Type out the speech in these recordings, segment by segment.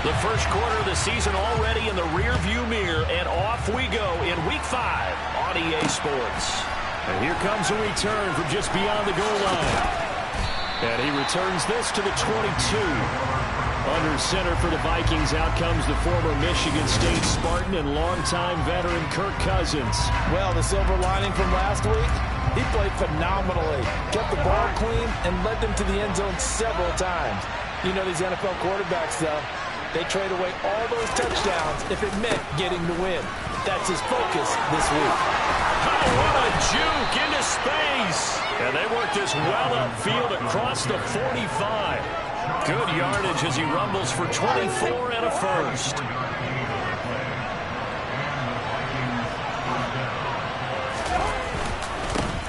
The first quarter of the season already in the rearview mirror, and off we go in Week 5 on EA Sports. And here comes a return from just beyond the goal line. And he returns this to the 22. Under center for the Vikings, out comes the former Michigan State Spartan and longtime veteran Kirk Cousins. Well, the silver lining from last week, he played phenomenally. Kept the ball clean and led them to the end zone several times. You know these NFL quarterbacks, though. They trade away all those touchdowns if it meant getting the win. That's his focus this week. Oh, what a juke into space. And they work this well upfield across the 45. Good yardage as he rumbles for 24 and a first.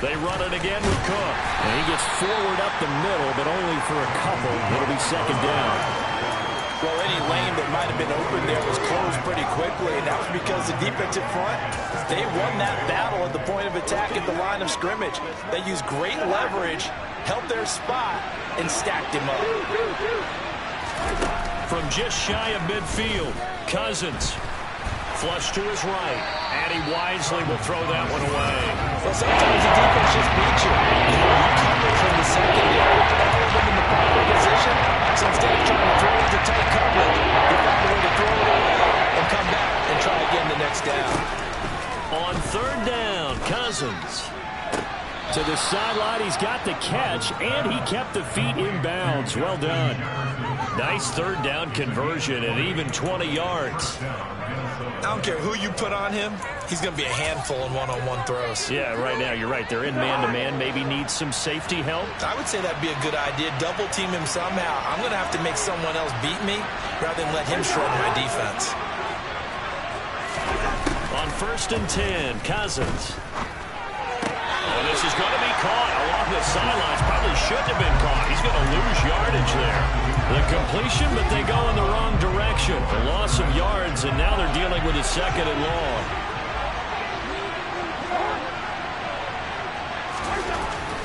They run it again with Cook. And he gets forward up the middle, but only for a couple. It'll be second down. Well, any lane that might have been open there was closed pretty quickly, and that was because the defensive front, they won that battle at the point of attack at the line of scrimmage. They used great leverage, held their spot, and stacked him up. From just shy of midfield, Cousins. Flush to his right, and he wisely will throw that one away. Well, sometimes the defense just beats you. You cover from the secondary, all of them in the proper position. So instead of trying to throw into tight coverage, you find a way to throw it away and come back and try again the next down. On third down, Cousins. To the sideline, he's got the catch, and he kept the feet in bounds. Well done. Nice third down conversion and even 20 yards. I don't care who you put on him, he's going to be a handful in one-on-one throws. Yeah, right now, you're right. They're in man-to-man, maybe need some safety help. I would say that'd be a good idea. Double team him somehow. I'm going to have to make someone else beat me rather than let him shred my defense. On 1st and 10, Cousins. Oh, this is going to be caught along the sidelines. Probably shouldn't have been caught. He's going to lose yardage there. The completion, but they go in the wrong direction. The loss of yards, and now they're dealing with a second and long.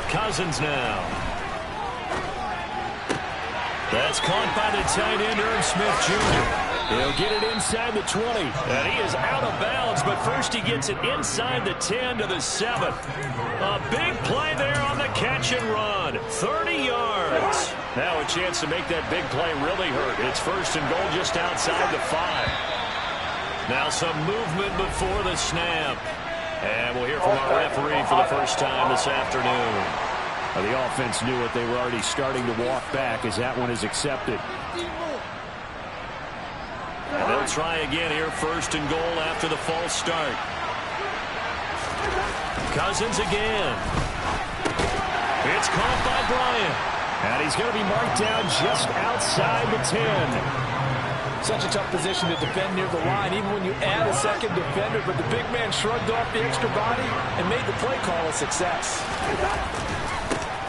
Cousins now. That's caught by the tight end, Irv Smith Jr. He'll get it inside the 20. And he is out of bounds, but first he gets it inside the 10 to the 7. A big play there on the catch and run. 30 yards. Now a chance to make that big play really hurt. It's 1st and goal just outside the 5. Now some movement before the snap. And we'll hear from our referee for the first time this afternoon. The offense knew it. They were already starting to walk back as that one is accepted. And they'll try again here, 1st and goal after the false start. Cousins again. It's caught by Bryant. And he's going to be marked down just outside the 10. Such a tough position to defend near the line, even when you add a second defender. But the big man shrugged off the extra body and made the play call a success.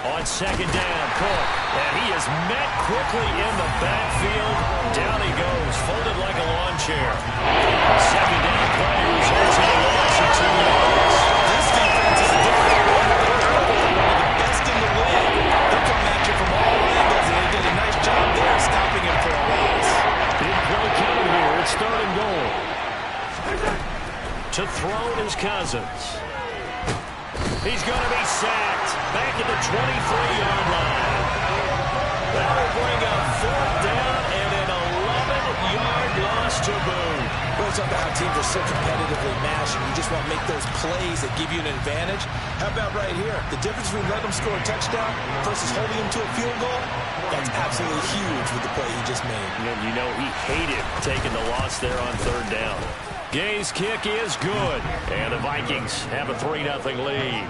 On 2nd down, Cook. And he is met quickly in the backfield. Down he goes, folded like a lawn chair. 2nd down play results in a loss of 2 yards. This defense is different. One of the best in the league. They come at you from all angles, and they did a nice job there stopping him for a loss. Big play coming here. It's 3rd and goal. To throw is Cousins. He's going to be sacked back at the 23-yard line. That will bring up 4th down and an 11-yard loss to boot. Well, it's about how teams are so competitively matched, and you just want to make those plays that give you an advantage. How about right here? The difference between letting them score a touchdown versus holding them to a field goal, that's absolutely huge with the play he just made. You know he hated taking the loss there on 3rd down. Gay's kick is good, and the Vikings have a 3-0 lead.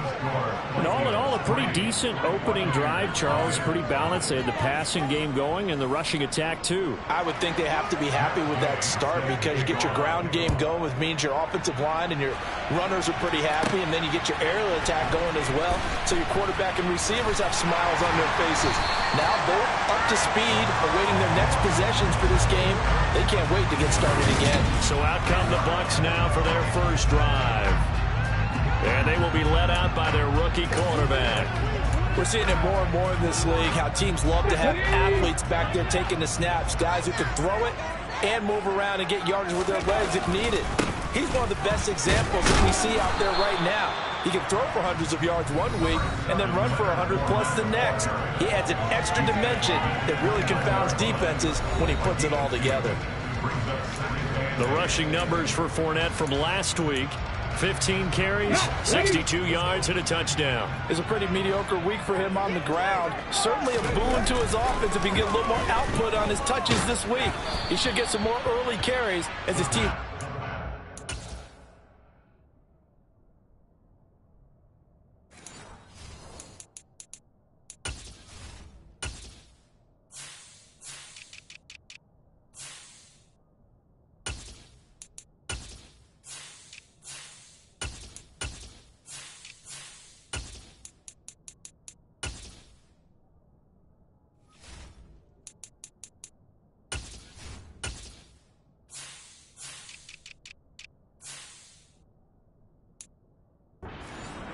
And all in all, a pretty decent opening drive, Charles. Pretty balanced. They had the passing game going and the rushing attack, too. I would think they have to be happy with that start because you get your ground game going, which means your offensive line and your runners are pretty happy, and then you get your aerial attack going as well, so your quarterback and receivers have smiles on their faces. Now both up to speed, awaiting their next possessions for this game. They can't wait to get started again. So out come the Bucks now for their first drive. And they will be led out by their rookie quarterback. We're seeing it more and more in this league, how teams love to have athletes back there taking the snaps, guys who can throw it and move around and get yardage with their legs if needed. He's one of the best examples that we see out there right now. He can throw for hundreds of yards one week and then run for 100+ the next. He adds an extra dimension that really confounds defenses when he puts it all together. The rushing numbers for Fournette from last week: 15 carries, 62 yards, and a touchdown. It's a pretty mediocre week for him on the ground. Certainly a boon to his offense if he can get a little more output on his touches this week. He should get some more early carries as his team...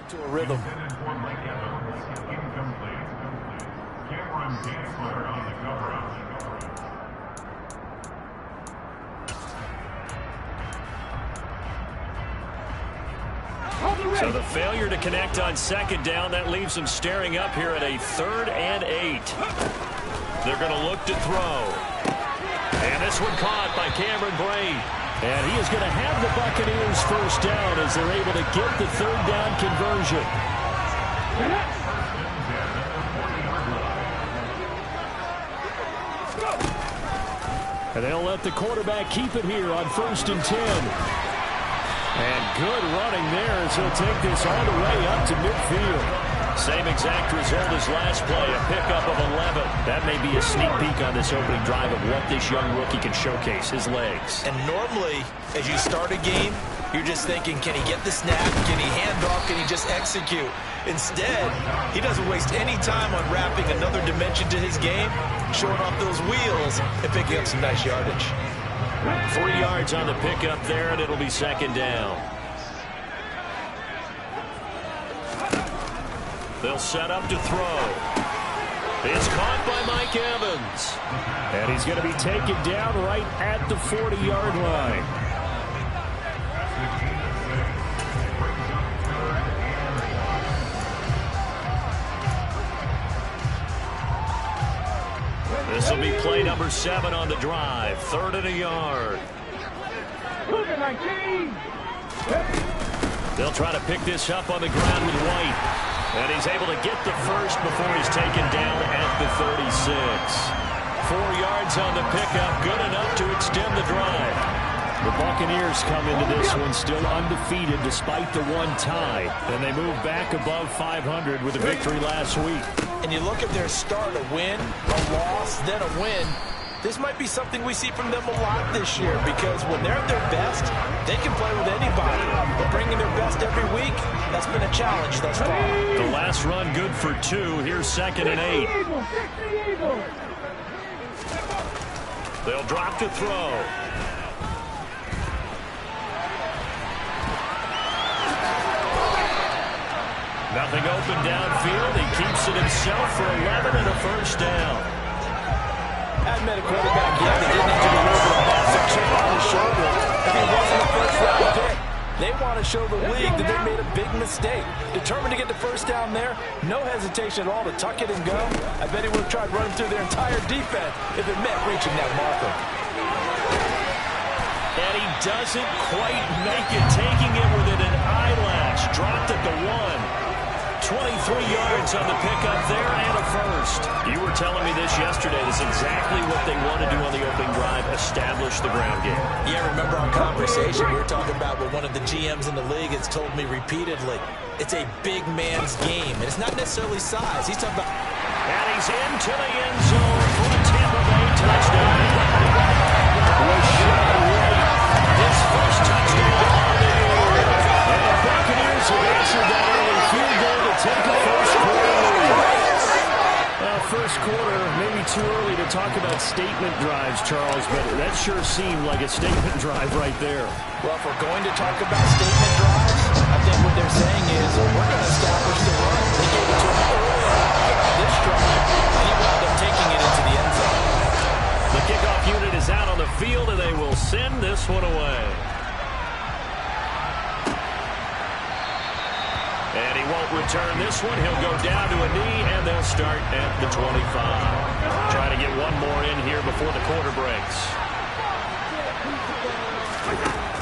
to a rhythm. So the failure to connect on second down, that leaves them staring up here at a 3rd and 8. They're going to look to throw. And this one caught by Cameron Brate. And he is going to have the Buccaneers first down as they're able to get the 3rd down conversion. And they'll let the quarterback keep it here on 1st and 10. And good running there as he'll take this all the way up to midfield. Same exact result as last play, a pickup of 11. That may be a sneak peek on this opening drive of what this young rookie can showcase, his legs. And normally, as you start a game, you're just thinking, can he get the snap? Can he hand off? Can he just execute? Instead, he doesn't waste any time unwrapping another dimension to his game, showing off those wheels and picking up some nice yardage. 3 yards on the pickup there, and it'll be 2nd down. They'll set up to throw. It's caught by Mike Evans. And he's going to be taken down right at the 40-yard line. This will be play number 7 on the drive. 3rd and a yard. They'll try to pick this up on the ground with White. And he's able to get the first before he's taken down at the 36. 4 yards on the pickup, good enough to extend the drive. The Buccaneers come into this one still undefeated despite the 1 tie. And they move back above 500 with a victory last week. And you look at their start, a win, a loss, then a win. This might be something we see from them a lot this year because when they're at their best, they can play with anybody. But bringing their best every week, that's been a challenge thus far. The last run good for 2. Here's 2nd and 8. They'll drop to throw. Nothing open downfield. He keeps it himself for 11 and a first down. Hadn't met a quarterback yet that didn't have to be over a massive chip on his shoulder if he wasn't a first-round pick. They want to show the league that they made a big mistake. Determined to get the first down there, no hesitation at all to tuck it and go. I bet he would have tried running through their entire defense if it meant reaching that marker. And he doesn't quite make it, taking it within an eyelash. Dropped at the 1. 23 yards on the pickup there and a first. You were telling me this yesterday. This is exactly what they want to do on the opening drive, establish the ground game. Yeah, remember our conversation? We were talking about what one of the GMs in the league has told me repeatedly. It's a big man's game, and it's not necessarily size. He's talking about... And he's into the end zone for the Tampa Bay touchdown. Rashad White, his first touchdown of the year. And the Buccaneers have answered that early field goal to take a first quarter lead. First quarter, maybe too early to talk about statement drives, Charles, but that sure seemed like a statement drive right there. Well, if we're going to talk about statement drives, I think what they're saying is we're going to establish the run. They gave it to him early on this drive, and he wound up taking it into the end zone. The kickoff unit is out on the field, and they return this one. He'll go down to a knee, and they'll start at the 25. Trying to get one more in here before the quarter breaks.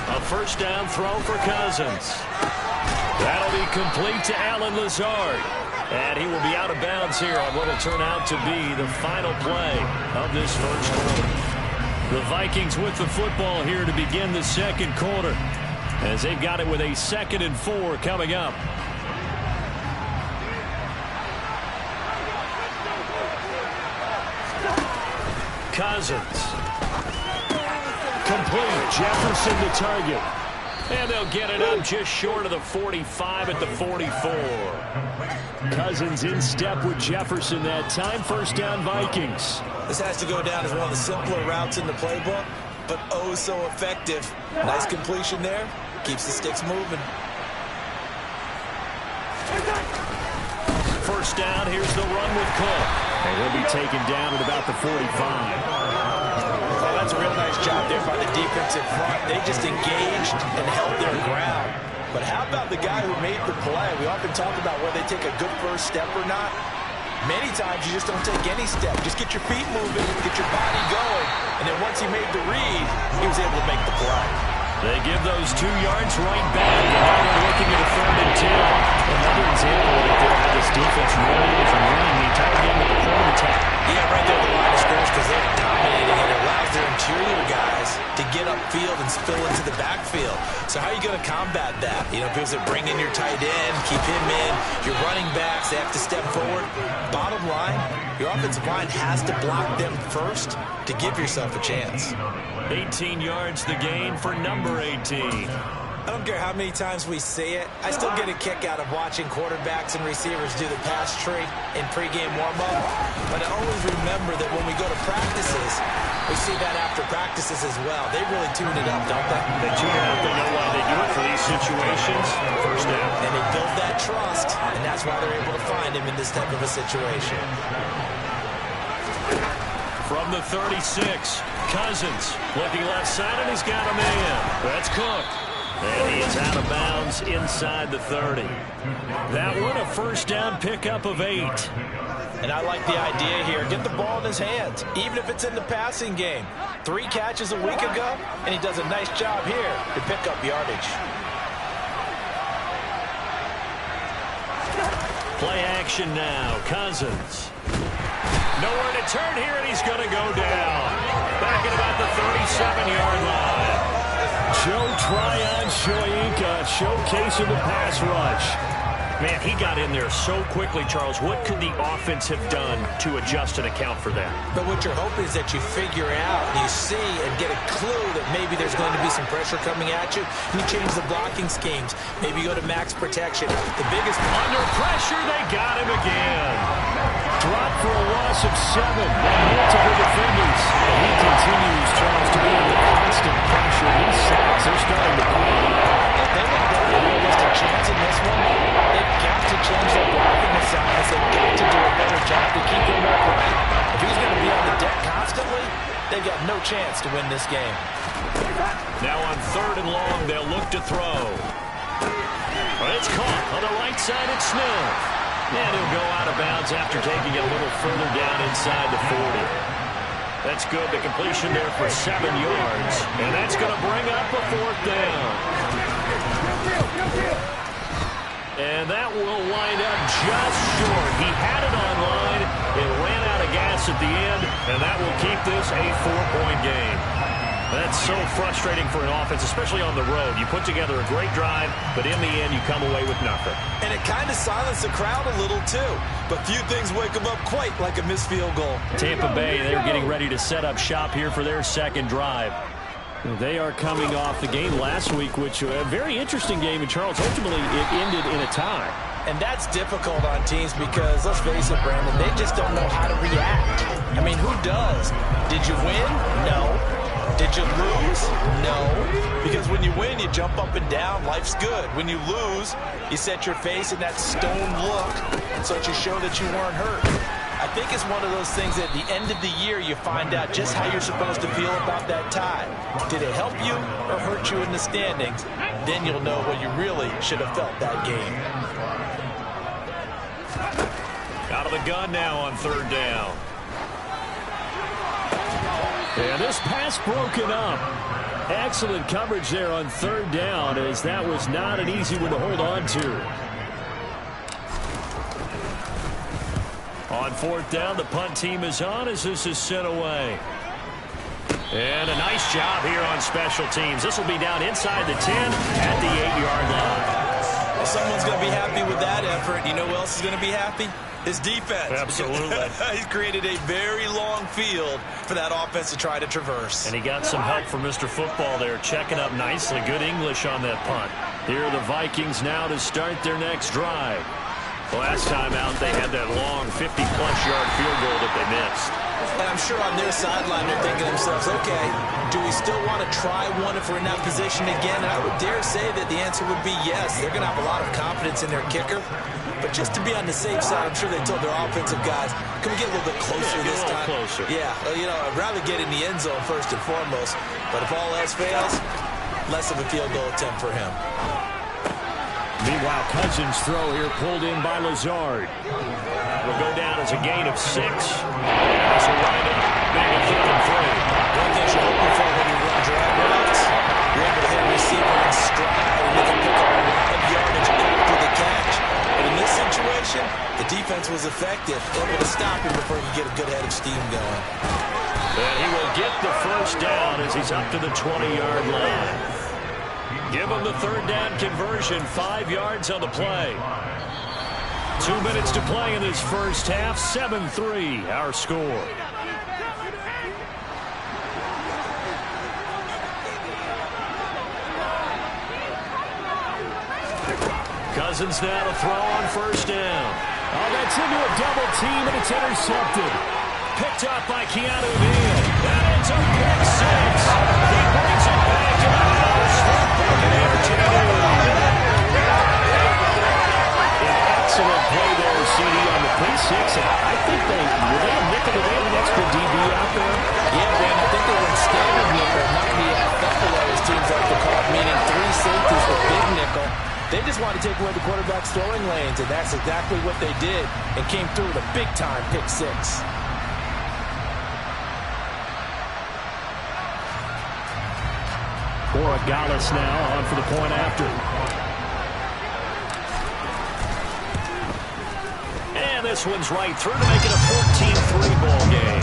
A first down throw for Cousins. That'll be complete to Allen Lazard. And he will be out of bounds here on what will turn out to be the final play of this first quarter. The Vikings with the football here to begin the second quarter, as they've got it with a 2nd and 4 coming up. Cousins. Complete. Jefferson the target. And they'll get it up just short of the 45 at the 44. Cousins in step with Jefferson that time. First down, Vikings. This has to go down as one of the simpler routes in the playbook, but oh so effective. Nice completion there. Keeps the sticks moving. First down, here's the run with Cook. And he'll be taken down at about the 45. Oh, that's a real nice job there by the defensive front. They just engaged and held their ground. But how about the guy who made the play? We often talk about whether they take a good first step or not. Many times you just don't take any step. Just get your feet moving, get your body going. And then once he made the read, he was able to make the play. They give those 2 yards right back. And now they're looking at a 3rd and 10. Another example right there how this defense really is running the entire game with the point attack. Yeah, right there at the line of scrimmage because they're dominating and it allows their interior guys to get upfield and spill into the backfield. So how are you going to combat that? You know, people say bring in your tight end, keep him in. Your running backs, they have to step forward. Bottom line, your offensive line has to block them first to give yourself a chance. 18 yards the gain for number 18. I don't care how many times we see it. I still get a kick out of watching quarterbacks and receivers do the pass tree in pregame warm-up. But I always remember that when we go to practices, we see that after practices as well. They really tune it up, don't they? They tune it up. They know why they do it for these situations. First down. And they build that trust, and that's why they're able to find him in this type of a situation. From the 36, Cousins looking left side, and he's got a man. That's Cook. And he is out of bounds inside the 30. That one a first down pickup of 8. And I like the idea here. Get the ball in his hands, even if it's in the passing game. 3 catches a week ago, and he does a nice job here to pick up yardage. Play action now. Cousins. Nowhere to turn here, and he's going to go down. Back at about the 37-yard line. Joe Tryon Shoyinka showcasing the pass rush. Man, he got in there so quickly, Charles. What could the offense have done to adjust and account for that? But what you're hoping is that you figure out, you see, and get a clue that maybe there's going to be some pressure coming at you. And you change the blocking schemes. Maybe you go to max protection. The biggest... Under pressure, they got him again. Dropped for a loss of 7 by multiple defenders. And he continues, Charles, to be under constant pressure. These sacks, they're starting to pile up. If they want to have a realistic chance in this one, they've got to change their blocking assignments. They've got to do a better job to keep him upright. If he's going to be on the deck constantly, they've got no chance to win this game. Now on 3rd and long, they'll look to throw. It's caught on the right side at Smith. And he'll go out of bounds after taking it a little further down inside the 40. That's good. The completion there for 7 yards. And that's going to bring up a 4th down. And that will wind up just short. He had it on line. It ran out of gas at the end. And that will keep this a 4-point game. That's so frustrating for an offense, especially on the road. You put together a great drive, but in the end, you come away with nothing. And it kind of silenced the crowd a little, too. But few things wake them up quite like a missed field goal. Tampa Bay, they're getting ready to set up shop here for their second drive. They are coming off the game last week, which was a very interesting game. And, Charles, ultimately, it ended in a tie. And that's difficult on teams because, let's face it, Brandon, they just don't know how to react. I mean, who does? Did you win? No. Did you lose? No. Because when you win, you jump up and down. Life's good. When you lose, you set your face in that stone look so that you show that you weren't hurt. I think it's one of those things that at the end of the year you find out just how you're supposed to feel about that tie. Did it help you or hurt you in the standings? Then you'll know what you really should have felt that game. the gun now on third down. And this pass broken up. Excellent coverage there on third down, as that was not an easy one to hold on to. On fourth down, the punt team is on as this is sent away. And a nice job here on special teams. This will be down inside the 10 at the 8-yard line. Well, someone's going to be happy with that effort. You know who else is going to be happy? His defense. Absolutely. He's created a very long field for that offense to try to traverse. And he got some help from Mr. Football there, checking up nicely. Good English on that punt. Here are the Vikings now to start their next drive. Last time out, they had that long 50-plus yard field goal that they missed. And I'm sure on their sideline they're thinking to themselves, okay, do we still want to try one if we're in that position again? And I would dare say that the answer would be yes. They're going to have a lot of confidence in their kicker. But just to be on the safe side, I'm sure they told their offensive guys, can we get a little bit closer this time? Closer. Yeah, you know, I'd rather get in the end zone first and foremost. But if all else fails, less of a field goal attempt for him. Meanwhile, Cousins' throw here pulled in by Lazard. Will go down as a gain of 6. As a wind-up, make it 3rd and 3. One thing you're hoping for when you run drag routes, you're able to hit a receiver in stride and you can pick up a lot of yardage after the catch. But in this situation, the defense was effective, able to stop him before he could get a good head of steam going. And he will get the first down as he's up to the 20-yard line. Give him the third down conversion, 5 yards on the play. 2 minutes to play in this first half, 7-3 our score. Cousins now to throw on first down. Oh, that's into a double team, and it's intercepted. Picked up by Keanu Neal. That ends up pick 6. He brings it back to the house. An excellent play there, CD, on the pick 6. And I think they have nickel. They have an extra DB out there. Yeah, Brandon, I think they were in standard nickel, not the Buffalo, as teams like to call it, meaning 3 safeties with big nickel. They just want to take away the quarterback's throwing lanes, and that's exactly what they did, and came through with a big-time pick 6. Gallus now on for the point after. And this one's right through to make it a 14-3 ball game.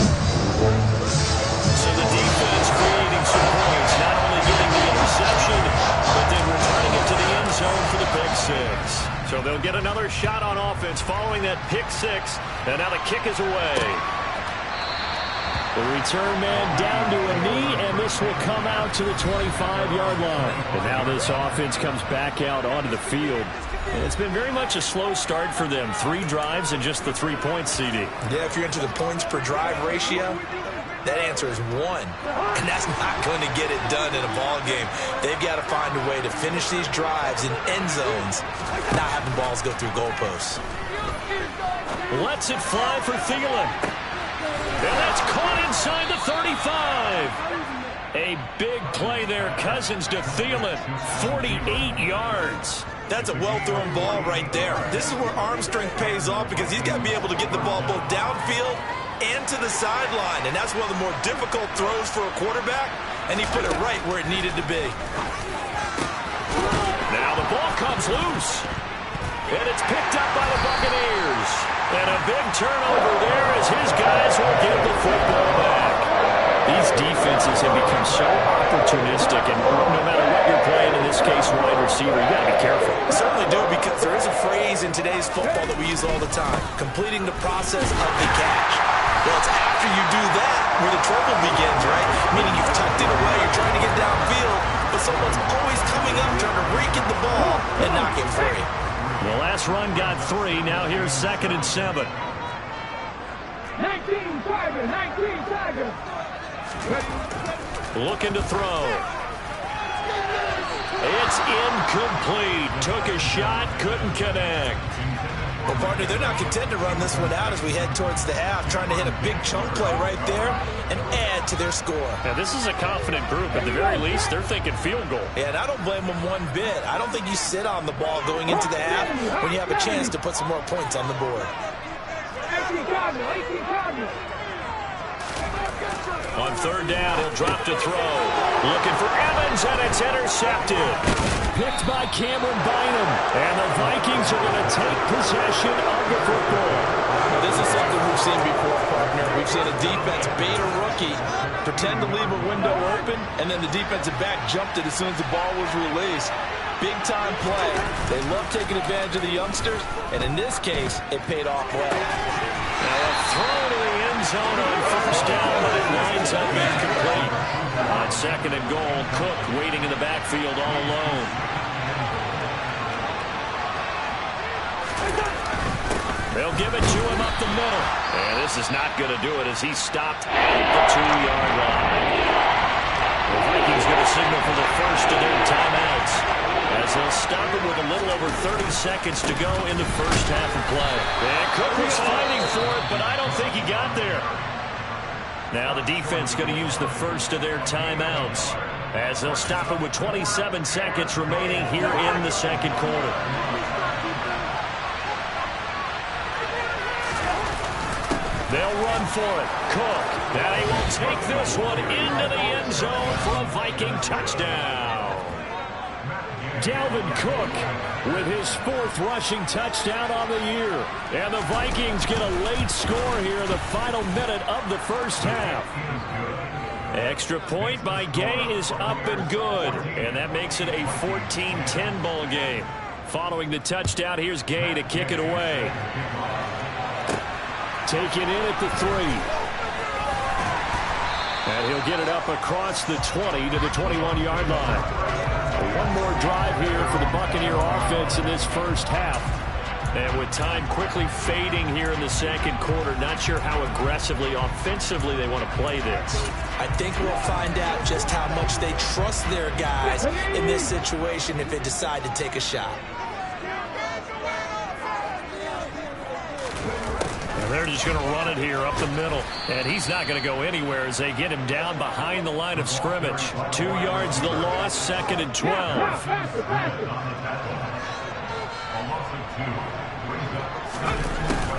So the defense creating some points, not only getting the interception, but then returning it to the end zone for the pick 6. So they'll get another shot on offense following that pick 6, and now the kick is away. The return man down to a knee, and this will come out to the 25-yard line. And now this offense comes back out onto the field. And it's been very much a slow start for them. 3 drives and just the 3 points, CD. Yeah, if you're into the points per drive ratio, that answer is 1. And that's not going to get it done in a ball game. They've got to find a way to finish these drives in end zones, not having balls go through goalposts. Lets it fly for Thielen. And that's caught inside the 35. A big play there. Cousins to Thielen. 48 yards. That's a well-thrown ball right there. This is where arm strength pays off because he's got to be able to get the ball both downfield and to the sideline. And that's one of the more difficult throws for a quarterback. And he put it right where it needed to be. Now the ball comes loose. And it's picked up by the Buccaneers. And a big turnover there as his guys will get the football back. These defenses have become so opportunistic, and no matter what you're playing, in this case, wide receiver, you got to be careful. I certainly do, because there is a phrase in today's football that we use all the time, completing the process of the catch. Well, it's after you do that where the trouble begins, right? Meaning you've tucked it away, you're trying to get downfield, but someone's always coming up trying to rake in the ball and knock it free. The last run got 3. Now here's 2nd and 7. 19 Tigers, 19 Tigers. Looking to throw. It's incomplete. Took a shot, couldn't connect. Well, partner, they're not content to run this one out as we head towards the half, trying to hit a big chunk play right there and add to their score. Now, this is a confident group. At the very least, they're thinking field goal. Yeah, and I don't blame them one bit. I don't think you sit on the ball going into the half when you have a chance to put some more points on the board. 18 Cardinal, 18 Cardinal. On third down, he'll drop to throw. Looking for Evans, and it's intercepted. Picked by Cameron Bynum. And the Vikings are going to take possession of the football. Now, this is something we've seen before, partner. We've seen a defense bait a rookie, pretend to leave a window open, and then the defensive back jumped it as soon as the ball was released. Big-time play. They love taking advantage of the youngsters, and in this case, it paid off well. Throw to the end zone on first down, but it winds up incomplete. On second and goal, Cook waiting in the backfield all alone. They'll give it to him up the middle. And this is not going to do it as he stopped at the 2-yard line. The Vikings going to signal for the first of their timeouts, as they'll stop it with a little over 30 seconds to go in the first half of play. And Cook was fighting for it, but I don't think he got there. Now the defense going to use the first of their timeouts, as they'll stop it with 27 seconds remaining here in the second quarter. They'll run for it. Cook. Now he will take this one into the end zone for a Viking touchdown. Dalvin Cook with his 4th rushing touchdown on the year. And the Vikings get a late score here in the final minute of the first half. Extra point by Gay is up and good. And that makes it a 14-10 ball game. Following the touchdown, here's Gay to kick it away. Taken in at the 3. And he'll get it up across the 20 to the 21-yard line. One more drive here for the Buccaneer offense in this first half. And with time quickly fading here in the second quarter, not sure how aggressively, offensively they want to play this. I think we'll find out just how much they trust their guys in this situation if they decide to take a shot. They're just going to run it here up the middle. And he's not going to go anywhere as they get him down behind the line of scrimmage. 2 yards the loss, second and 12.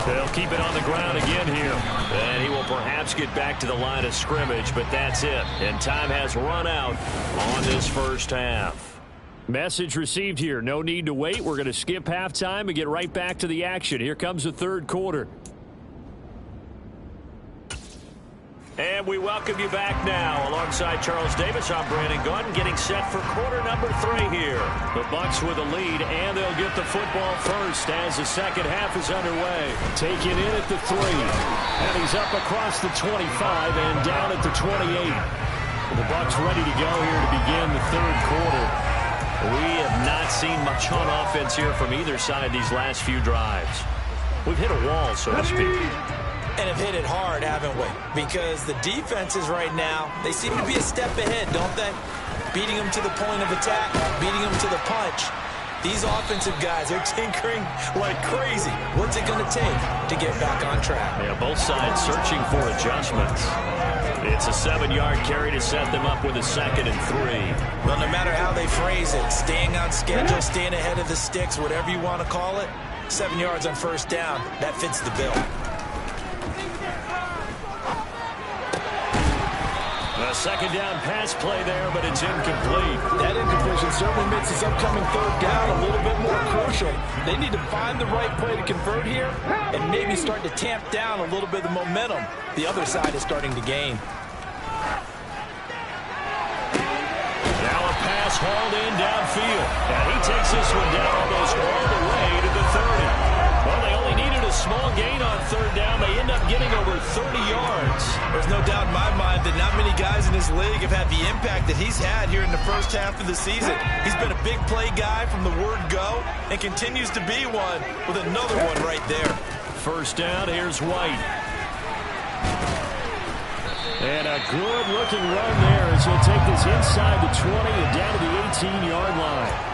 They'll keep it on the ground again here. And he will perhaps get back to the line of scrimmage, but that's it. And time has run out on this first half. Message received here. No need to wait. We're going to skip halftime and get right back to the action. Here comes the third quarter. And we welcome you back now. Alongside Charles Davis, I'm Brandon Gunn, getting set for quarter number 3 here. The Bucs with a lead, and they'll get the football first as the second half is underway. Taken in at the 3. And he's up across the 25 and down at the 28. The Bucs ready to go here to begin the third quarter. We have not seen much on offense here from either side these last few drives. We've hit a wall, so to speak. And have hit it hard, haven't we? Because the defenses right now, they seem to be a step ahead, don't they? Beating them to the point of attack, beating them to the punch. These offensive guys are tinkering like crazy. What's it going to take to get back on track? Yeah, both sides searching for adjustments. It's a 7-yard carry to set them up with a second and 3. Well, no matter how they phrase it, staying on schedule, staying ahead of the sticks, whatever you want to call it, 7 yards on first down, that fits the bill. A second down pass play there, but it's incomplete. That incompletion certainly makes this upcoming third down a little bit more crucial. They need to find the right play to convert here and maybe start to tamp down a little bit of the momentum the other side is starting to gain. Now a pass hauled in downfield. And he takes this one down almost all the way to the 30. Well, they only needed a small gain on third down. They end up getting over 30 yards. There's no doubt in my mind that not many guys in this league have had the impact that he's had here in the first half of the season. He's been a big play guy from the word go and continues to be one with another one right there. First down, here's White. And a good-looking run there as he'll take this inside the 20 and down to the 18-yard line.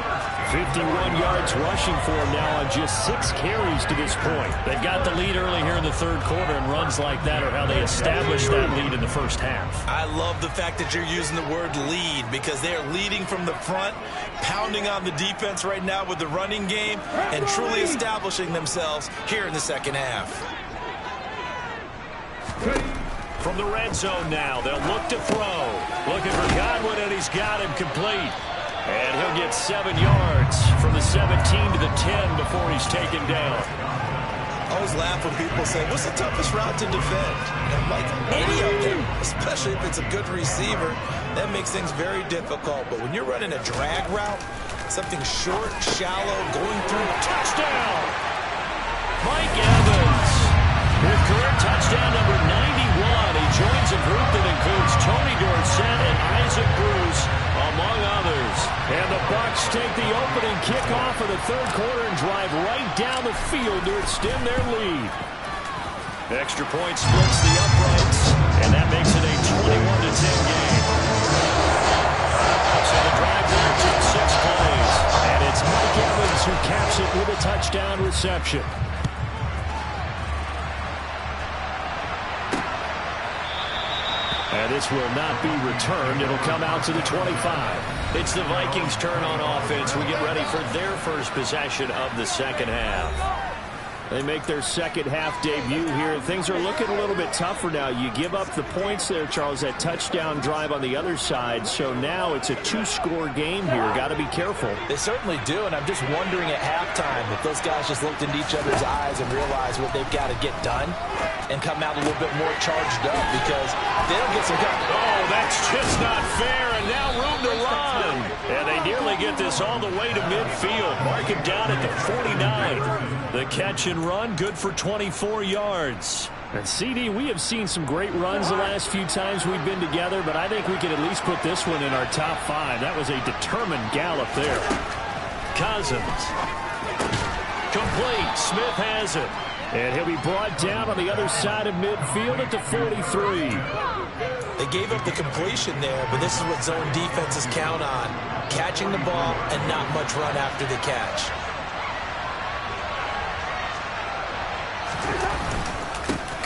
51 yards rushing for him now on just 6 carries to this point. They've got the lead early here in the third quarter, and runs like that are how they established that lead in the first half. I love the fact that you're using the word lead because they're leading from the front, pounding on the defense right now with the running game, and truly establishing themselves here in the second half. From the red zone now, they'll look to throw. Looking for Godwin, and he's got him complete. And he'll get 7 yards from the 17 to the 10 before he's taken down. I always laugh when people say, what's the toughest route to defend? And I'm like, any of them, especially if it's a good receiver, that makes things very difficult. But when you're running a drag route, something short, shallow, going through, touchdown! Mike Evans with career touchdown number 91. He joins a group that includes Tony Dorsett and Isaac Bruce, among others. And the Bucs take the opening kickoff of the third quarter and drive right down the field to extend their lead. Extra point splits the uprights, and that makes it a 21-10 game. So the drive there took 6 plays, and it's Mike Evans who caps it with a touchdown reception. And this will not be returned. It'll come out to the 25. It's the Vikings' turn on offense. We get ready for their first possession of the second half. They make their second half debut here. Things are looking a little bit tougher now. You give up the points there, Charles, that touchdown drive on the other side. So now it's a 2-score game here. Got to be careful. They certainly do, and I'm just wondering at halftime if those guys just looked into each other's eyes and realized what they've got to get done and come out a little bit more charged up, because they don't get some coverage. Oh, that's just not fair, and now room to run. And they nearly get this all the way to midfield. Mark it down at the 49. The catch and run, good for 24 yards. And CD, we have seen some great runs the last few times we've been together, but I think we can at least put this one in our top 5. That was a determined gallop there. Cousins. Complete. Smith has it. And he'll be brought down on the other side of midfield at the 43. They gave up the completion there, but this is what zone defenses count on. Catching the ball and not much run after the catch.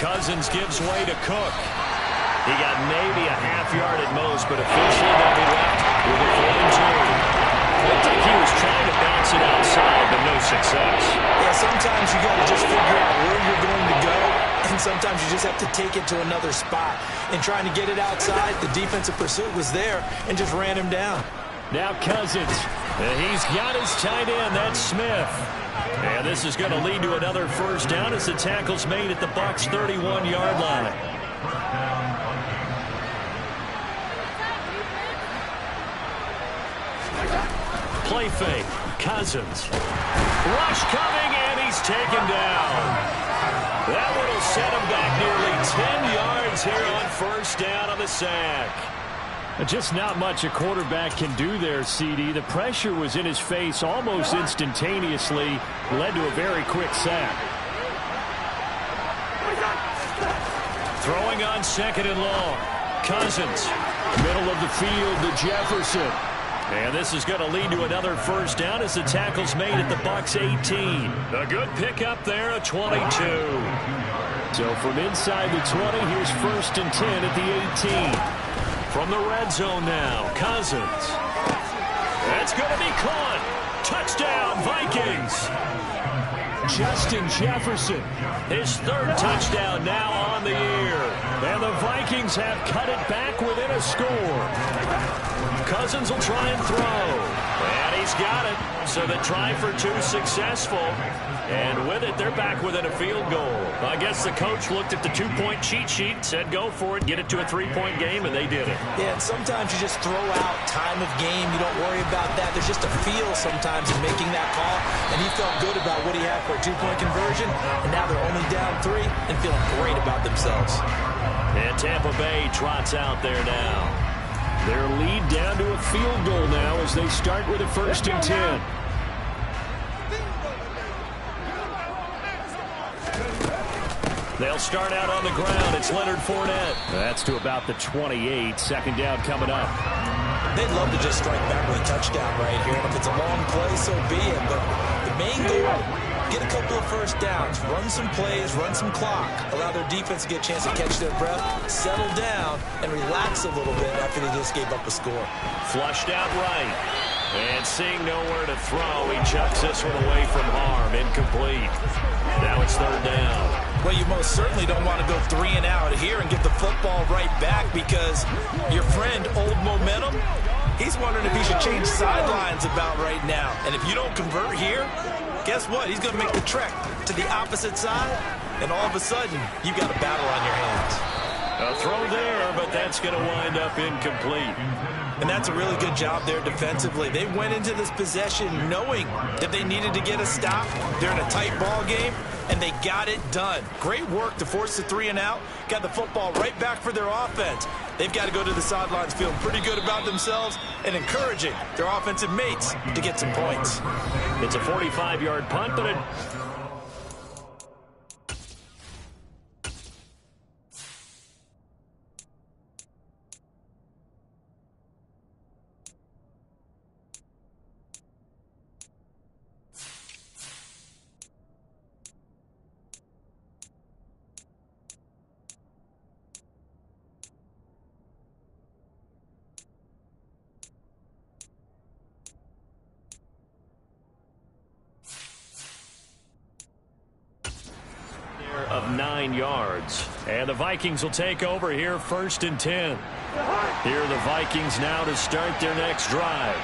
Cousins gives way to Cook. He got maybe a half yard at most, but officially they'll be left with a 4-2. Looked like he was trying to bounce it outside, but no success. Yeah, sometimes you got to just figure out where you're going to go, and sometimes you just have to take it to another spot. And trying to get it outside, the defensive pursuit was there and just ran him down. Now Cousins. He's got his tight end. That's Smith. And this is going to lead to another first down as the tackle's made at the Bucs' 31-yard line. Play fake. Cousins. Rush coming, and he's taken down. That one will set him back nearly 10 yards here on first down on the sack. Just not much a quarterback can do there, CD. The pressure was in his face almost instantaneously, led to a very quick sack. Throwing on second and long. Cousins. Middle of the field to Jefferson. And this is going to lead to another first down as the tackle's made at the Bucs' 18. A good pickup there, a 22. So from inside the 20, here's first and 10 at the 18. From the red zone now, Cousins. That's going to be caught. Touchdown, Vikings. Justin Jefferson. His third touchdown now on the year. And the Vikings have cut it back within a score. Cousins will try and throw. And he's got it. So the try for 2 successful. And with it, they're back within a field goal. I guess the coach looked at the 2-point cheat sheet, said go for it, get it to a 3-point game, and they did it. Yeah, and sometimes you just throw out time of game. You don't worry about that. There's just a feel sometimes in making that call. And he felt good about what he had for a 2-point conversion. And now they're only down 3 and feeling great about themselves. And Tampa Bay trots out there now. Their lead down to a field goal now as they start with a first and 10. They'll start out on the ground. It's Leonard Fournette. That's to about the 28. Second down coming up. They'd love to just strike back with a touchdown right here. And if it's a long play, so be it. But the main goal, get a couple of first downs, run some plays, run some clock, allow their defense to get a chance to catch their breath, settle down, and relax a little bit after they just gave up a score. Flushed out right. And seeing nowhere to throw, he chucks this one away from harm. Incomplete. Now it's third down. Well, you most certainly don't want to go 3 and out here and get the football right back, because your friend, Old Momentum, he's wondering if he should change sidelines about right now. And if you don't convert here, guess what? He's going to make the trek to the opposite side, and all of a sudden, you've got a battle on your hands. A throw there, but that's going to wind up incomplete. And that's a really good job there defensively. They went into this possession knowing that they needed to get a stop. They're in a tight ball game, and they got it done. Great work to force the 3 and out. Got the football right back for their offense. They've got to go to the sidelines feeling pretty good about themselves and encouraging their offensive mates to get some points. It's a 45-yard punt, but it... of 9 yards. And the Vikings will take over here, 1st and 10. Here are the Vikings now to start their next drive.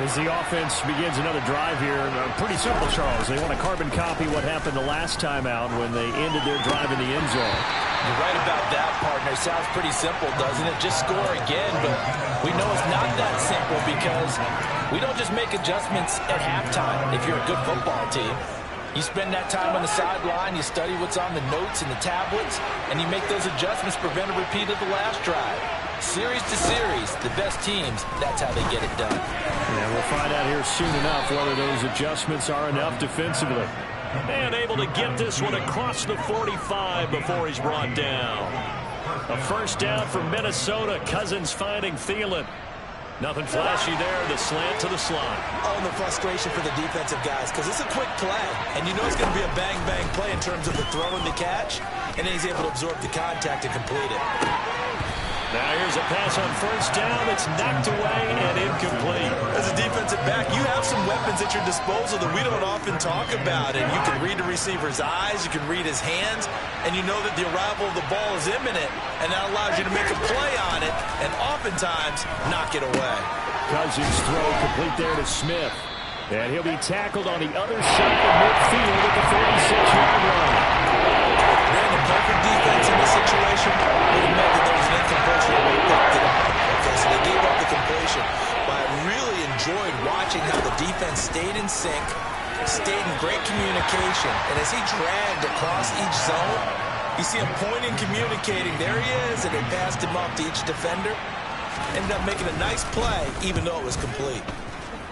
As the offense begins another drive here, pretty simple, Charles. They want to carbon copy what happened the last time out when they ended their drive in the end zone. You're right about that, partner. Sounds pretty simple, doesn't it? Just score again, but we know it's not that simple, because we don't just make adjustments at halftime if you're a good football team. You spend that time on the sideline, you study what's on the notes and the tablets, and you make those adjustments to prevent a repeat of the last drive. Series to series, the best teams, that's how they get it done. Yeah, we'll find out here soon enough whether those adjustments are enough defensively. And able to get this one across the 45 before he's brought down. A first down for Minnesota. Cousins finding Thielen. Nothing flashy there, the slant to the slot. Oh, and the frustration for the defensive guys, because it's a quick play, and you know it's going to be a bang-bang play in terms of the throw and the catch, and then he's able to absorb the contact and complete it. Now here's a pass on first down. It's knocked away and incomplete. As a defensive back, you have some weapons at your disposal that we don't often talk about, and you can read the receiver's eyes, you can read his hands, and you know that the arrival of the ball is imminent, and that allows you to make a play on it, and oftentimes knock it away. Cousins throw complete there to Smith. And he'll be tackled on the other side of midfield at the 46-yard line. Ran the perfect defense in this situation. Would have meant that there was an incompletion that would have picked it up. Okay, so they gave up the completion. But I really enjoyed watching how the defense stayed in sync, stayed in great communication. And as he dragged across each zone, you see him pointing, communicating. There he is, and they passed him off to each defender. Ended up making a nice play, even though it was complete.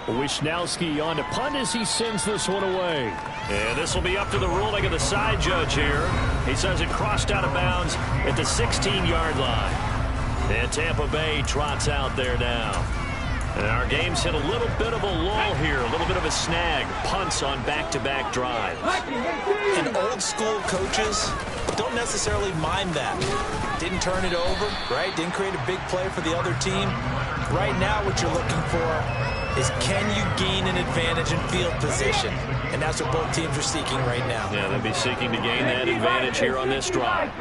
Wisnowski on to punt as he sends this one away. And this will be up to the ruling of the side judge here. He says it crossed out of bounds at the 16-yard line. And Tampa Bay trots out there now. And our game's hit a little bit of a lull here, a little bit of a snag. Punts on back-to-back drives. And old-school coaches don't necessarily mind that. Didn't turn it over, right? Didn't create a big play for the other team. Right now what you're looking for is, can you gain an advantage in field position? And that's what both teams are seeking right now. Yeah, they'll be seeking to gain that advantage here on this drive.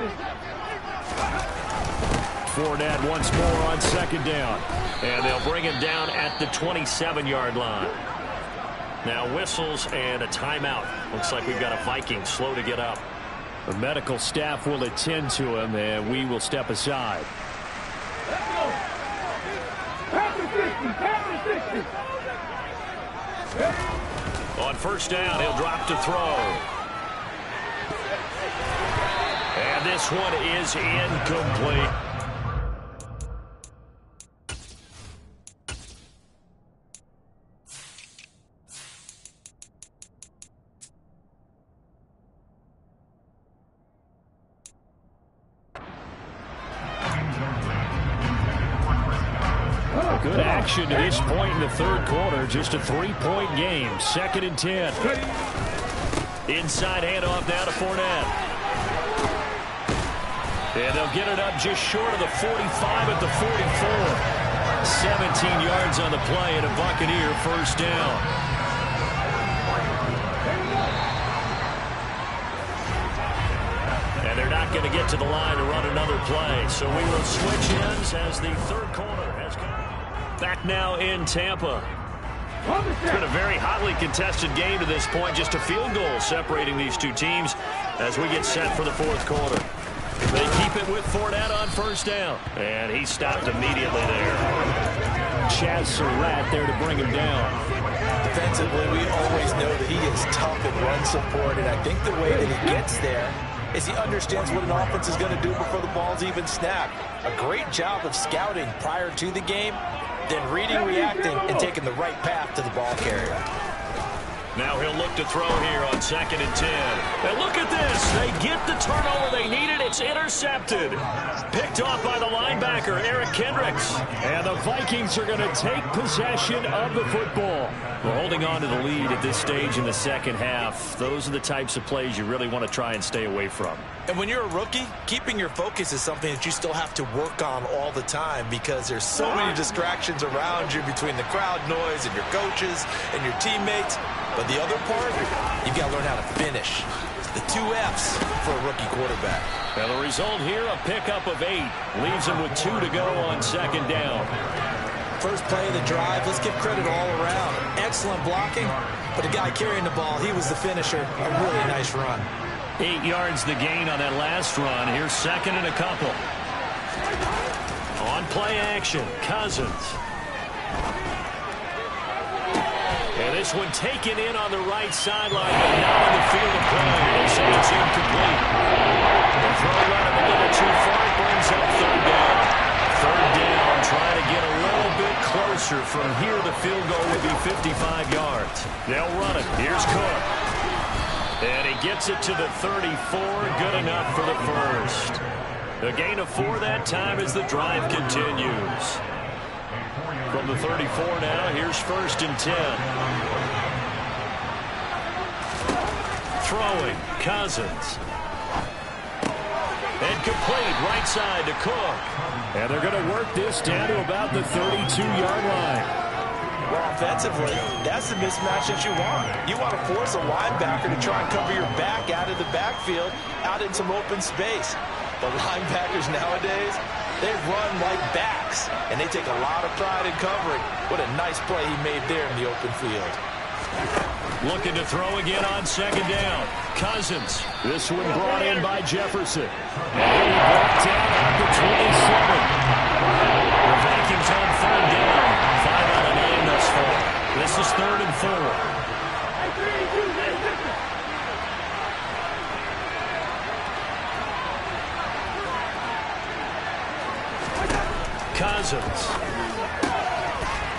Fournette once more on second down. And they'll bring him down at the 27-yard line. Now whistles and a timeout. Looks like we've got a Viking slow to get up. The medical staff will attend to him, and we will step aside. On first down, he'll drop to throw. And this one is incomplete. Good action to this point in the third quarter. Just a 3-point game. 2nd and 10. Inside handoff now to Fournette. And they'll get it up just short of the 45 at the 44. 17 yards on the play and a Buccaneer first down. And they're not going to get to the line to run another another play. So we will switch ends as the third quarter has come. Back now in Tampa. It's been a very hotly contested game to this point. Just a field goal separating these two teams as we get set for the fourth quarter. They keep it with Fournette on first down. And he stopped immediately there. Chaz Surratt there to bring him down. Defensively, we always know that he is tough in run support, and I think the way that he gets there is he understands what an offense is going to do before the ball's even snapped. A great job of scouting prior to the game, then reading, reacting, and taking the right path to the ball carrier. Now he'll look to throw here on 2nd and 10. And look at this. They get the turnover they needed. It's intercepted. Picked off by the linebacker, Eric Kendricks. And the Vikings are going to take possession of the football. We're holding on to the lead at this stage in the second half. Those are the types of plays you really want to try and stay away from. And when you're a rookie, keeping your focus is something that you still have to work on all the time because there's so many distractions around you between the crowd noise and your coaches and your teammates. But the other part, you've got to learn how to finish. The 2 F's for a rookie quarterback. And the result here, a pickup of 8. Leaves him with 2 to go on 2nd down. First play of the drive, let's give credit all around. Excellent blocking, but the guy carrying the ball, he was the finisher. A really nice run. 8 yards the gain on that last run. Here's 2nd and a couple. On play action, Cousins. And this one taken in on the right sideline, but not in the field of play. They say it's incomplete. The throw running a little too far, brings up 3rd down. 3rd down, trying to get a little bit closer. From here, the field goal would be 55 yards. They'll run it. Here's Cook. And he gets it to the 34. Good enough for the first. A gain of 4 that time as the drive continues. From the 34 now, here's 1st and 10. Throwing, Cousins. And complete, right side to Cook. And they're going to work this down to about the 32-yard line. Well, offensively, that's the mismatch that you want. You want to force a linebacker to try and cover your back out of the backfield, out in some open space. The linebackers nowadays, they run like backs, and they take a lot of pride in covering. What a nice play he made there in the open field. Looking to throw again on 2nd down. Cousins. This one brought in by Jefferson. And he brought down at the 27. The Vikings on 3rd down. 5 out of 9 thus far. This is 3rd and 4. Cousins.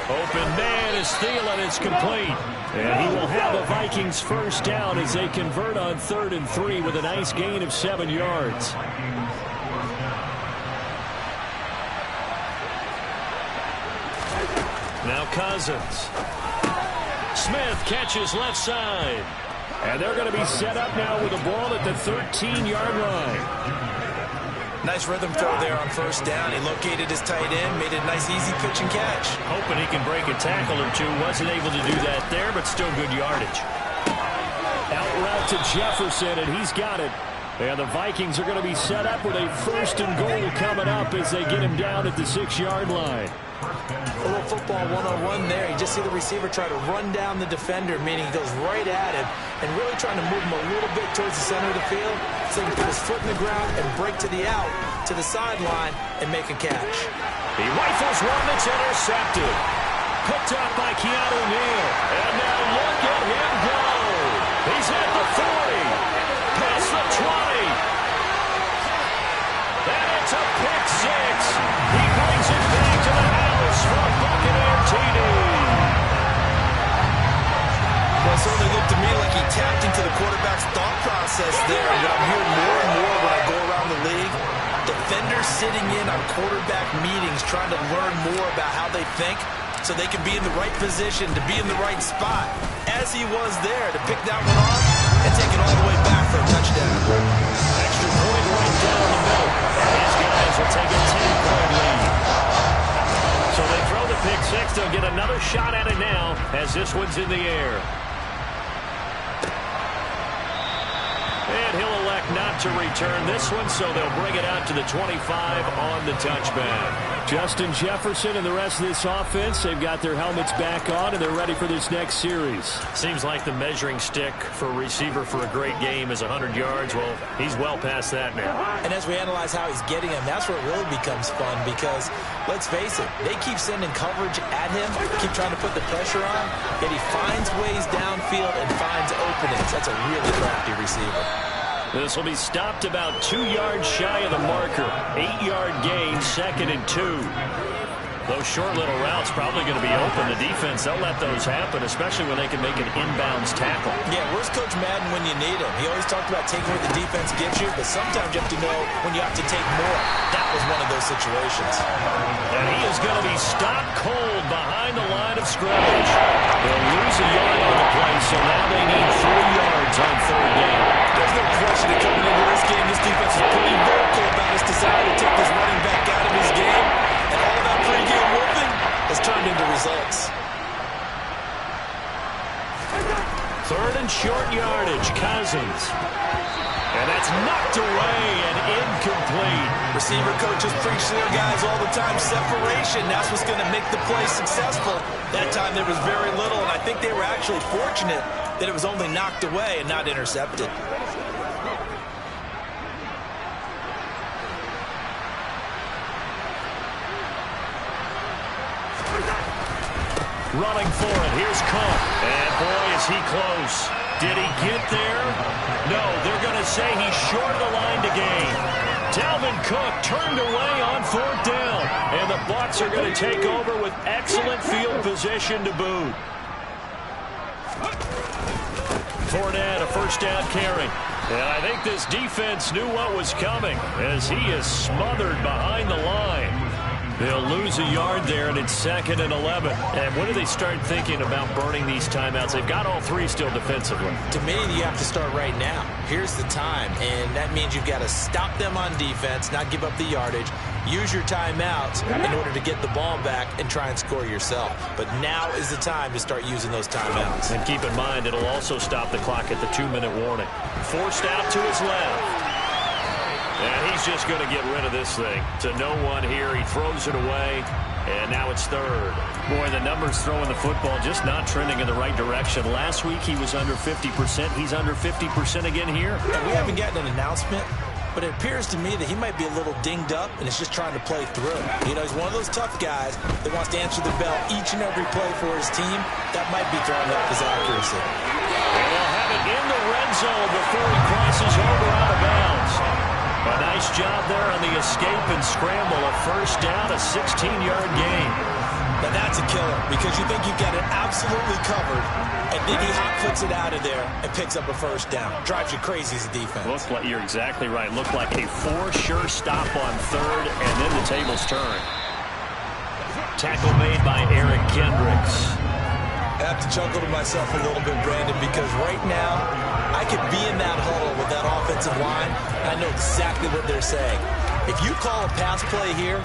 Open man is Thielen. It's complete. And he will have a Vikings first down as they convert on 3rd and 3 with a nice gain of 7 yards. Now Cousins. Smith catches left side. And they're going to be set up now with the ball at the 13-yard line. Nice rhythm throw there on 1st down. He located his tight end, made a nice easy pitch and catch. Hoping he can break a tackle or two. Wasn't able to do that there, but still good yardage. Out route to Jefferson, and he's got it. And the Vikings are going to be set up with a 1st and goal coming up as they get him down at the 6-yard line. A little football one-on-one there. You just see the receiver try to run down the defender, meaning he goes right at him and really trying to move him a little bit towards the center of the field so he can put his foot in the ground and break to the out, to the sideline, and make a catch. He rifles one that's intercepted. Picked up by Keanu Neal. And now look at him go. He's at the 40. Past the 20. And it's a pick 6. He brings it back to the house for a Buccaneer TD. Well, it certainly looked to me like he tapped into the quarterback's thought process there. But I'm hearing more and more when I go around the league. Defenders sitting in on quarterback meetings trying to learn more about how they think so they can be in the right position to be in the right spot. As he was there to pick that one off and take it all the way back for a touchdown. Extra point right down the middle. These guys will take a 10-point lead. So they throw the pick 6. They'll get another shot at it now as this one's in the air. And he'll allow elect not to return this one, so they'll bring it out to the 25 on the touchback. Justin Jefferson and the rest of this offense, they've got their helmets back on, and they're ready for this next series. Seems like the measuring stick for a receiver for a great game is 100 yards. Well, he's well past that now. And as we analyze how he's getting them, that's where it really becomes fun because, let's face it, they keep sending coverage at him, keep trying to put the pressure on, yet he finds ways downfield and finds openings. That's a really crafty receiver. This will be stopped about 2 yards shy of the marker. 8-yard gain, 2nd and 2. Those short little routes probably going to be open. The defense, they'll let those happen, especially when they can make an inbounds tackle. Yeah, where's Coach Madden when you need him? He always talked about taking what the defense gives you, but sometimes you have to know when you have to take more. That was one of those situations. And he is going to be stopped cold behind the line of scrimmage. They'll lose a yard on the play, so now they need 3 yards on 3rd down. There's no question that coming into this game, this defense is pretty vocal about its desire to take this running back out of his game. And all of that pregame whooping has turned into results. 3rd and short yardage, Cousins. And that's knocked away and incomplete. Receiver coaches preach to their guys all the time. Separation, that's what's going to make the play successful. That time there was very little, and I think they were actually fortunate that it was only knocked away and not intercepted. Running for it. Here's Cook. And boy, is he close. Did he get there? No, they're going to say he's short of the line to gain. Dalvin Cook turned away on 4th down. And the Bucs are going to take over with excellent field position to boot. Fournette, a 1st down carry. And I think this defense knew what was coming as he is smothered behind the line. They'll lose a yard there, and it's 2nd and 11. And when do they start thinking about burning these timeouts? They've got all 3 still defensively. To me, you have to start right now. Here's the time, and that means you've got to stop them on defense, not give up the yardage, use your timeouts in order to get the ball back and try and score yourself. But now is the time to start using those timeouts. And keep in mind, it'll also stop the clock at the 2-minute warning. Forced out to his left. And he's just going to get rid of this thing. To no one here. He throws it away. And now it's 3rd. Boy, the numbers throwing the football just not trending in the right direction. Last week he was under 50%. He's under 50% again here. And we haven't gotten an announcement, but it appears to me that he might be a little dinged up and is just trying to play through. You know, he's one of those tough guys that wants to answer the bell each and every play for his team. That might be throwing up his accuracy. And they'll have it in the red zone before he crosses over out of bounds. A nice job there on the escape and scramble. A 1st down, a 16-yard gain. Now that's a killer because you think you've got it absolutely covered, and then he hot puts it out of there and picks up a 1st down. Drives you crazy as a defense. Looks like you're exactly right. Looked like a 4 sure stop on 3rd, and then the tables turn. Tackle made by Eric Kendricks. I have to chuckle to myself a little bit, Brandon, because right now I could be in that huddle with that offensive line, and I know exactly what they're saying. If you call a pass play here,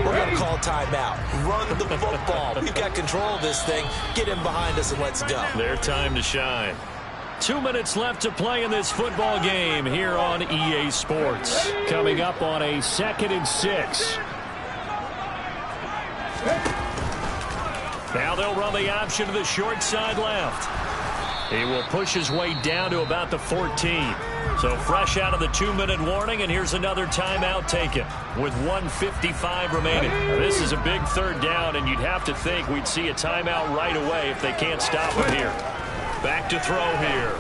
we're going to call timeout. Run the football. We've got control of this thing. Get him behind us and let's go. Their time to shine. 2 minutes left to play in this football game here on EA Sports. Coming up on a 2nd and 6. Now they'll run the option to the short side left. He will push his way down to about the 14. So fresh out of the 2-minute warning, and here's another timeout taken with 1:55 remaining. This is a big 3rd down, and you'd have to think we'd see a timeout right away if they can't stop him here. Back to throw here.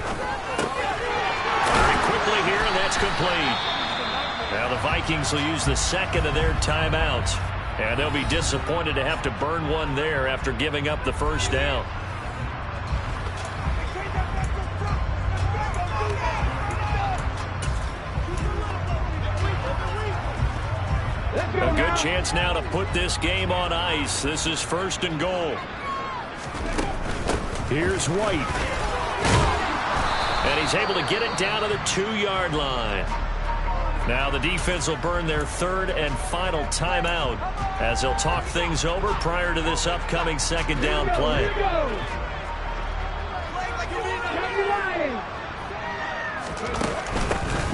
Very quickly here, and that's complete. Now the Vikings will use the 2nd of their timeouts. And they'll be disappointed to have to burn one there after giving up the 1st down. A good chance now to put this game on ice. This is 1st and goal. Here's White. And he's able to get it down to the 2-yard line. Now the defense will burn their 3rd and final timeout as they'll talk things over prior to this upcoming 2nd down play.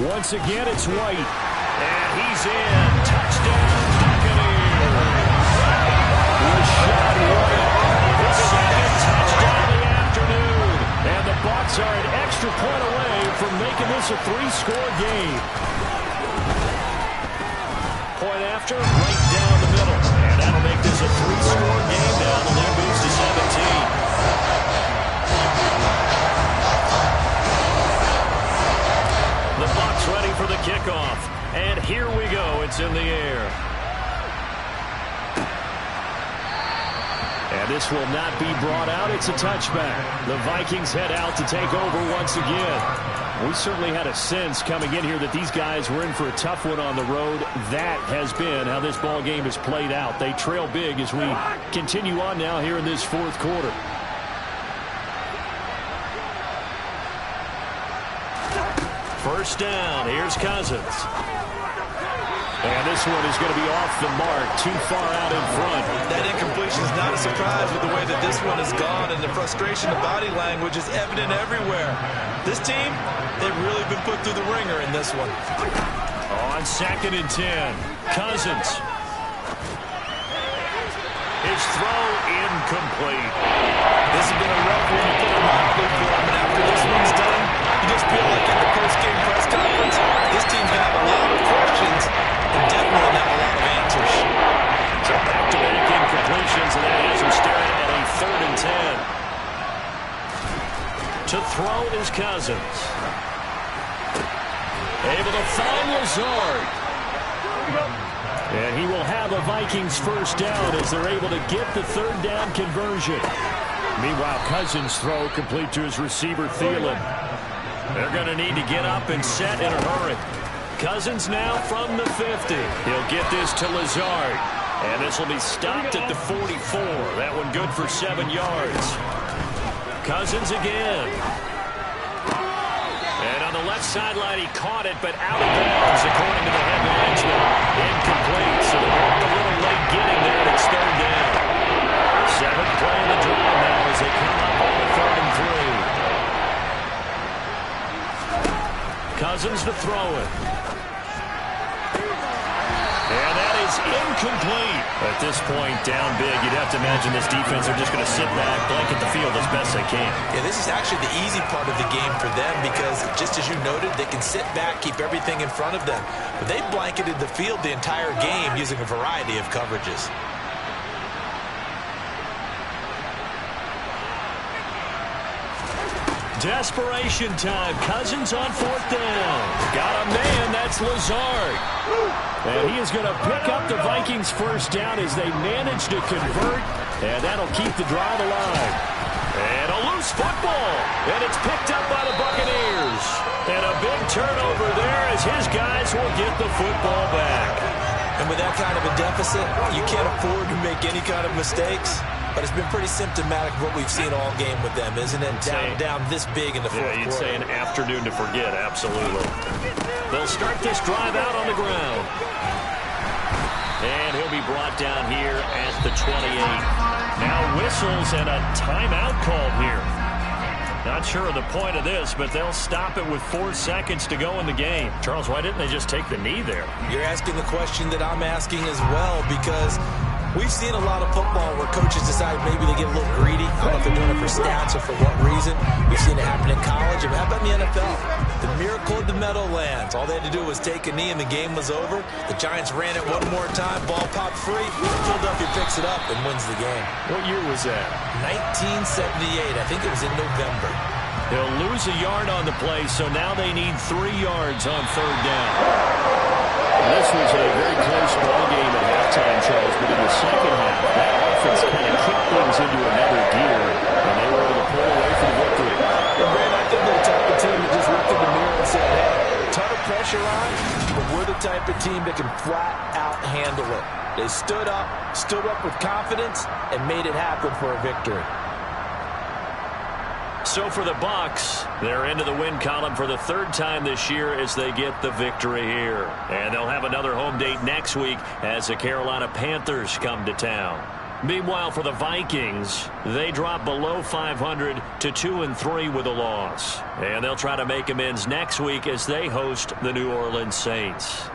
Once again, it's White. And he's in. Touchdown, Buccaneers. Rashad White, his second touchdown of the afternoon. And the Bucs are an extra point away from making this a 3-score game. Point after, right down the middle. And that'll make this a 3-score game now. The lead moves to 17. The Bucs ready for the kickoff. And here we go. It's in the air. And this will not be brought out. It's a touchback. The Vikings head out to take over once again. We certainly had a sense coming in here that these guys were in for a tough one on the road. That has been how this ball game has played out. They trail big as we continue on now here in this fourth quarter. First down. Here's Cousins. And this one is going to be off the mark, too far out in front. That incompletion is not a surprise with the way that this one has gone, and the frustration of body language is evident everywhere. This team, they've really been put through the ringer in this one. On 2nd and 10, Cousins. His throw incomplete. This has been a rough one to put him mildly for him, and after this one's done, you just feel like at the post-game press conference, this team's going to have a lot of questions and definitely not a lot of answers. So back-to-back incompletions, and that has him staring at a 3rd and 10. To throw is Cousins. Able to find Lazard. And he will have a Vikings first down as they're able to get the 3rd down conversion. Meanwhile, Cousins' throw complete to his receiver, Thielen. They're going to need to get up and set in a hurry. Cousins now from the 50. He'll get this to Lazard. And this will be stopped at the 44. That one good for 7 yards. Cousins again. And on the left sideline, he caught it, but out of bounds, according to the head linesman. Incomplete, so they're a little late getting there, and it's 3rd down. 7th play of the drive now as they come up on the 3rd and 3. Cousins to throw it. And that is incomplete. At this point, down big, you'd have to imagine this defense are just going to sit back, blanket the field as best they can. Yeah, this is actually the easy part of the game for them because, just as you noted, they can sit back, keep everything in front of them. But they blanketed the field the entire game using a variety of coverages. Desperation time. Cousins on 4th down. Got a man. That's Lazard. And he is going to pick up the Vikings first down as they manage to convert. And that'll keep the drive alive. And a loose football. And it's picked up by the Buccaneers. And a big turnover there as his guys will get the football back. And with that kind of a deficit, you can't afford to make any kind of mistakes. But it's been pretty symptomatic of what we've seen all game with them, isn't it? Down this big in the fourth quarter. You'd say an afternoon to forget, absolutely. They'll start this drive out on the ground. And he'll be brought down here at the 28. Now whistles and a timeout called here. Not sure of the point of this, but they'll stop it with 4 seconds to go in the game. Charles, why didn't they just take the knee there? You're asking the question that I'm asking as well, because we've seen a lot of football where coaches decide maybe they get a little greedy. I don't know if they're doing it for stats or for what reason. We've seen it happen in college. And how about in the NFL? The miracle of the Meadowlands. All they had to do was take a knee and the game was over. The Giants ran it one more time. Ball popped free. Philadelphia picks it up and wins the game. What year was that? 1978. I think it was in November. They'll lose a yard on the play, so now they need 3 yards on 3rd down. This was a very close ball game at halftime, Charles, but in the second half, that offense kind of kicked things into another gear, and they were able to pull away for the victory. Well, Brad, I think they're the type of team that just looked in the mirror and said, hey, ton of pressure on, but we're the type of team that can flat out handle it. They stood up with confidence, and made it happen for a victory. So for the Bucs, they're into the win column for the 3rd time this year as they get the victory here. And they'll have another home date next week as the Carolina Panthers come to town. Meanwhile, for the Vikings, they drop below 500 to 2-3 with a loss. And they'll try to make amends next week as they host the New Orleans Saints.